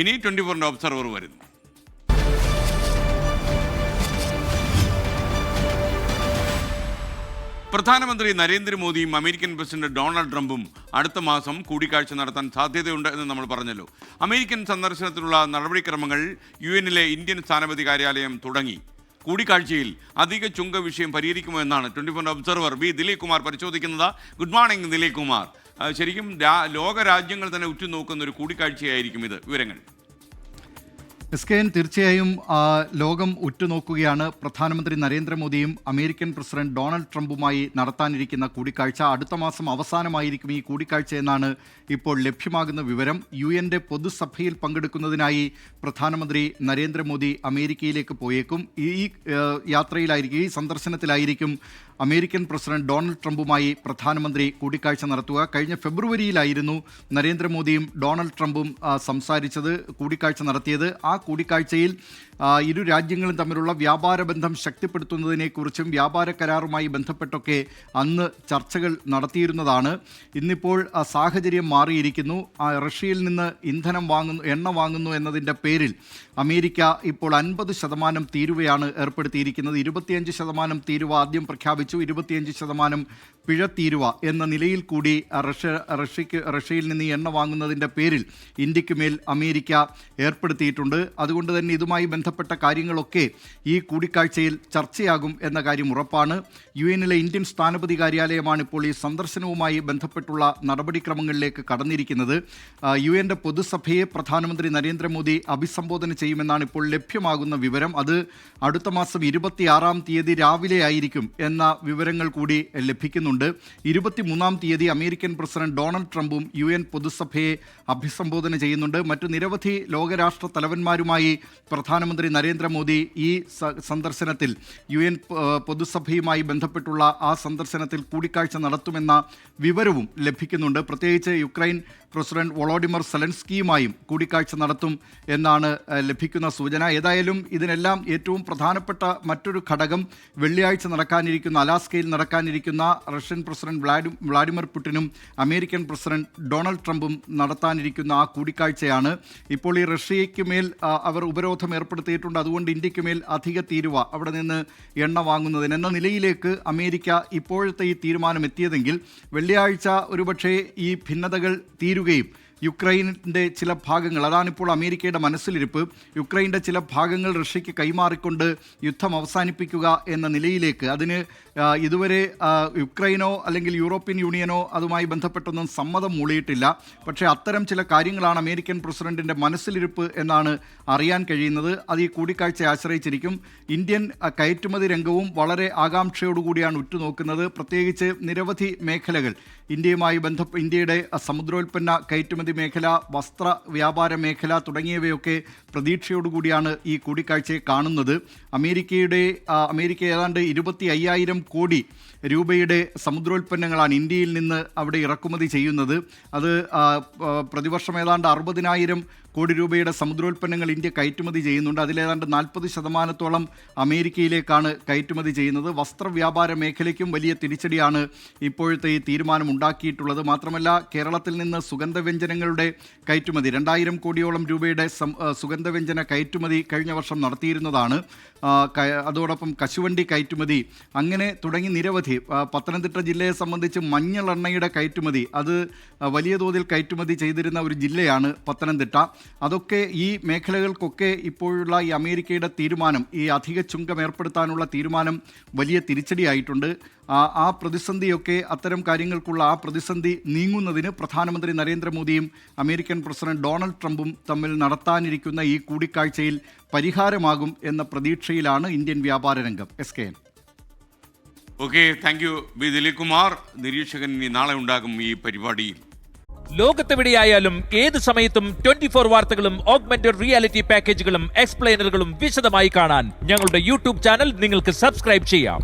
ഇനി 24 ഒബ്സർവർ വരുന്നു. പ്രധാനമന്ത്രി നരേന്ദ്രമോദിയും അമേരിക്കൻ പ്രസിഡന്റ് ഡൊണാൾഡ് ട്രംപും അടുത്ത മാസം കൂടിക്കാഴ്ച നടത്താൻ സാധ്യതയുണ്ട് എന്ന് നമ്മൾ പറഞ്ഞല്ലോ. അമേരിക്കൻ സന്ദർശനത്തിനുള്ള നടപടിക്രമങ്ങൾ UN-ലെ ഇന്ത്യൻ സ്ഥാനപതി കാര്യാലയം തുടങ്ങി. കൂടിക്കാഴ്ചയിൽ അധിക ചുങ്ക വിഷയം പരിഹരിക്കുമോ എന്നാണ് 24 ഒബ്സർവർ വി ദിലീപ് കുമാർ പരിശോധിക്കുന്നത്. Good morning Dileep Kumar. ശരിക്കും ലോക രാജ്യങ്ങൾ തന്നെ ഉറ്റുനോക്കുന്ന ഒരു കൂടിക്കാഴ്ചയായിരിക്കും ഇത്. വിവരങ്ങൾ. SKN തീർച്ചയായും ലോകം ഉറ്റുനോക്കുകയാണ്. പ്രധാനമന്ത്രി നരേന്ദ്രമോദിയും അമേരിക്കൻ പ്രസിഡന്റ് ഡൊണാൾഡ് ട്രംപുമായി നടത്താനിരിക്കുന്ന കൂടിക്കാഴ്ച. അടുത്ത മാസം അവസാനമായിരിക്കും ഈ കൂടിക്കാഴ്ച എന്നാണ് ഇപ്പോൾ ലഭ്യമാകുന്ന വിവരം. UN-ന്റെ പൊതുസഭയിൽ പങ്കെടുക്കുന്നതിനായി പ്രധാനമന്ത്രി നരേന്ദ്രമോദി അമേരിക്കയിലേക്ക് പോയേക്കും. ഈ യാത്രയിലായിരിക്കും, ഈ സന്ദർശനത്തിലായിരിക്കും അമേരിക്കൻ പ്രസിഡന്റ് ഡൊണാൾഡ് ട്രംപുമായി പ്രധാനമന്ത്രി കൂടിക്കാഴ്ച നടത്തുക. കഴിഞ്ഞ ഫെബ്രുവരിയിലായിരുന്നു നരേന്ദ്രമോദിയും ഡൊണാൾഡ് ട്രംപും സംസാരിച്ചത്, കൂടിക്കാഴ്ച നടത്തിയത്. ആ കൂടിക്കാഴ്ചയിൽ ഇരു രാജ്യങ്ങളും തമ്മിലുള്ള വ്യാപാര ബന്ധം ശക്തിപ്പെടുത്തുന്നതിനെക്കുറിച്ചും വ്യാപാര കരാറുമായി ബന്ധപ്പെട്ടൊക്കെ അന്ന് ചർച്ചകൾ നടത്തിയിരുന്നതാണ്. ഇന്നിപ്പോൾ സാഹചര്യം മാറിയിരിക്കുന്നു. റഷ്യയിൽ നിന്ന് എണ്ണ വാങ്ങുന്നു എന്നതിൻ്റെ പേരിൽ അമേരിക്ക ഇപ്പോൾ 50% തീരുവയാണ് ഏർപ്പെടുത്തിയിരിക്കുന്നത്. 25% തീരുവ ആദ്യം പ്രഖ്യാപിച്ചു, 25% പിഴ തീരുവ എന്ന നിലയിൽ കൂടി റഷ്യയിൽ നിന്ന് എണ്ണ വാങ്ങുന്നതിൻ്റെ പേരിൽ ഇന്ത്യക്ക് മേൽ അമേരിക്ക ഏർപ്പെടുത്തിയിട്ടുണ്ട്. അതുകൊണ്ട് തന്നെ ഇതുമായി ബന്ധപ്പെട്ട കാര്യങ്ങളൊക്കെ ഈ കൂടിക്കാഴ്ചയിൽ ചർച്ചയാകും എന്ന കാര്യം ഉറപ്പാണ്. UN-ലെ ഇന്ത്യൻ സ്ഥാനപതി കാര്യാലയമാണ് ഇപ്പോൾ ഈ സന്ദർശനവുമായി ബന്ധപ്പെട്ടുള്ള നടപടിക്രമങ്ങളിലേക്ക് കടന്നിരിക്കുന്നത്. UN-ന്റെ പൊതുസഭയെ പ്രധാനമന്ത്രി നരേന്ദ്രമോദി അഭിസംബോധന ചെയ്യുമെന്നാണ് ഇപ്പോൾ ലഭ്യമാകുന്ന വിവരം. അത് അടുത്ത മാസം 26-ാം തീയതി രാവിലെ ആയിരിക്കും എന്ന വിവരങ്ങൾ കൂടി ലഭിക്കുന്നുണ്ട്. 23-ാം തീയതി അമേരിക്കൻ പ്രസിഡന്റ് ഡൊണാൾഡ് ട്രംപും UN പൊതുസഭയെ അഭിസംബോധന ചെയ്യുന്നുണ്ട്. മറ്റു നിരവധി ലോകരാഷ്ട്ര തലവന്മാരുമായി പ്രധാനമന്ത്രി നരേന്ദ്രമോദി ഈ സന്ദർശനത്തിൽ UN പൊതുസഭയുമായി ബന്ധപ്പെട്ടുള്ള ആ സന്ദർശനത്തിൽ കൂടിക്കാഴ്ച നടത്തുമെന്ന വിവരവും ലഭിക്കുന്നുണ്ട്. പ്രത്യേകിച്ച് യുക്രൈൻ പ്രസിഡന്റ് വോളോഡിമർ സെലൻസ്കിയുമായും കൂടിക്കാഴ്ച നടത്തും എന്നാണ് ലഭിക്കുന്ന സൂചന. ഏതായാലും ഇതിനെല്ലാം ഏറ്റവും പ്രധാനപ്പെട്ട മറ്റൊരു ഘടകം വെള്ളിയാഴ്ച നടക്കാനിരിക്കുന്ന, അലാസ്കയിൽ നടക്കാനിരിക്കുന്ന റഷ്യൻ പ്രസിഡന്റ് വ്ളാഡിമിർ പുടിനും അമേരിക്കൻ പ്രസിഡന്റ് ഡൊണാൾഡ് ട്രംപും നടത്താനിരിക്കുന്ന ആ കൂടിക്കാഴ്ചയാണ്. ഇപ്പോൾ ഈ റഷ്യയ്ക്ക് മേൽ അവർ ഉപരോധം ഏർപ്പെടുത്തിയിട്ടുണ്ട്. അതുകൊണ്ട് ഇന്ത്യക്ക് മേൽ അധിക തീരുവ അവിടെ നിന്ന് എണ്ണ വാങ്ങുന്നതിന് എന്ന നിലയിലേക്ക് അമേരിക്ക ഇപ്പോഴത്തെ ഈ തീരുമാനം എത്തിയതെങ്കിൽ വെള്ളിയാഴ്ച ഒരുപക്ഷെ ഈ ഭിന്നതകൾ തീരുകയും യുക്രൈനിൻ്റെ ചില ഭാഗങ്ങൾ, അതാണിപ്പോൾ അമേരിക്കയുടെ മനസ്സിലിരിപ്പ്, യുക്രൈൻ്റെ ചില ഭാഗങ്ങൾ റഷ്യയ്ക്ക് കൈമാറിക്കൊണ്ട് യുദ്ധം അവസാനിപ്പിക്കുക എന്ന നിലയിലേക്ക്, അതിന് ഇതുവരെ യുക്രൈനോ അല്ലെങ്കിൽ യൂറോപ്യൻ യൂണിയനോ അതുമായി ബന്ധപ്പെട്ടൊന്നും സമ്മതം മൂളിയിട്ടില്ല. പക്ഷേ അത്തരം ചില കാര്യങ്ങളാണ് അമേരിക്കൻ പ്രസിഡന്റിൻ്റെ മനസ്സിലിരിപ്പ് എന്നാണ് അറിയാൻ കഴിയുന്നത്. അത് ഈ കൂടിക്കാഴ്ചയെ ആശ്രയിച്ചിരിക്കും. ഇന്ത്യൻ കയറ്റുമതി രംഗവും വളരെ ആകാംക്ഷയോടുകൂടിയാണ് ഉറ്റുനോക്കുന്നത്. പ്രത്യേകിച്ച് നിരവധി മേഖലകൾ ഇന്ത്യയുടെ സമുദ്രോൽപ്പന്ന കയറ്റുമതി മേഖല, വസ്ത്ര വ്യാപാര മേഖല തുടങ്ങിയവയൊക്കെ പ്രതീക്ഷയോടുകൂടിയാണ് ഈ കൂടിക്കാഴ്ചയെ കാണുന്നത്. അമേരിക്ക ഏതാണ്ട് 25,000 കോടി രൂപയുടെ സമുദ്രോൽപ്പന്നങ്ങളാണ് ഇന്ത്യയിൽ നിന്ന് അവിടെ ഇറക്കുമതി ചെയ്യുന്നത്. അത് പ്രതിവർഷം ഏതാണ്ട് 60,000 കോടി രൂപയുടെ സമുദ്രോൽപ്പന്നങ്ങൾ ഇന്ത്യ കയറ്റുമതി ചെയ്യുന്നുണ്ട്. അതിലേതാണ്ട് 40% അമേരിക്കയിലേക്കാണ് കയറ്റുമതി ചെയ്യുന്നത്. വസ്ത്ര വ്യാപാര മേഖലയ്ക്കും വലിയ തിരിച്ചടിയാണ് ഇപ്പോഴത്തെ ഈ തീരുമാനം ഉണ്ടാക്കിയിട്ടുള്ളത്. മാത്രമല്ല, കേരളത്തിൽ നിന്ന് സുഗന്ധവ്യഞ്ജനങ്ങളുടെ കയറ്റുമതി 2,000 കോടിയോളം രൂപയുടെ സുഗന്ധവ്യഞ്ജന കയറ്റുമതി കഴിഞ്ഞ വർഷം നടത്തിയിരുന്നതാണ്. അതോടൊപ്പം കശുവണ്ടി കയറ്റുമതി, അങ്ങനെ തുടങ്ങി നിരവധി. പത്തനംതിട്ട ജില്ലയെ സംബന്ധിച്ച് മഞ്ഞളെണ്ണയുടെ കയറ്റുമതി, അത് വലിയ തോതിൽ കയറ്റുമതി ചെയ്തിരുന്ന ഒരു ജില്ലയാണ് പത്തനംതിട്ട. അതൊക്കെ ഈ മേഖലകൾക്കൊക്കെ ഇപ്പോഴുള്ള ഈ അമേരിക്കയുടെ തീരുമാനം, ഈ അധിക ചുങ്കം ഏർപ്പെടുത്താനുള്ള തീരുമാനം വലിയ തിരിച്ചടിയായിട്ടുണ്ട്. ആ പ്രതിസന്ധിയൊക്കെ, അത്തരം കാര്യങ്ങൾക്കുള്ള ആ പ്രതിസന്ധി നീങ്ങുന്നതിന് പ്രധാനമന്ത്രി നരേന്ദ്രമോദിയും അമേരിക്കൻ പ്രസിഡന്റ് ഡൊണാൾഡ് ട്രംപും തമ്മിൽ നടത്താനിരിക്കുന്ന ഈ കൂടിക്കാഴ്ചയിൽ പരിഹാരമാകും എന്ന പ്രതീക്ഷയിലാണ് ഇന്ത്യൻ വ്യാപാര രംഗം. SKN. Okay, thank you V Dileep Kumar. നിരീക്ഷകൻ ഇനി നാളെ ഉണ്ടാകും ഈ പരിപാടിയിൽ. ലോകത്തെവിടെയായാലും ഏത് സമയത്തും 24 വാർത്തകളും ഓഗ്മെന്റഡ് റിയാലിറ്റി പാക്കേജുകളും എക്സ്പ്ലെയിനറുകളും വിശദമായി കാണാൻ ഞങ്ങളുടെ യൂട്യൂബ് ചാനൽ നിങ്ങൾക്ക് സബ്സ്ക്രൈബ് ചെയ്യാം.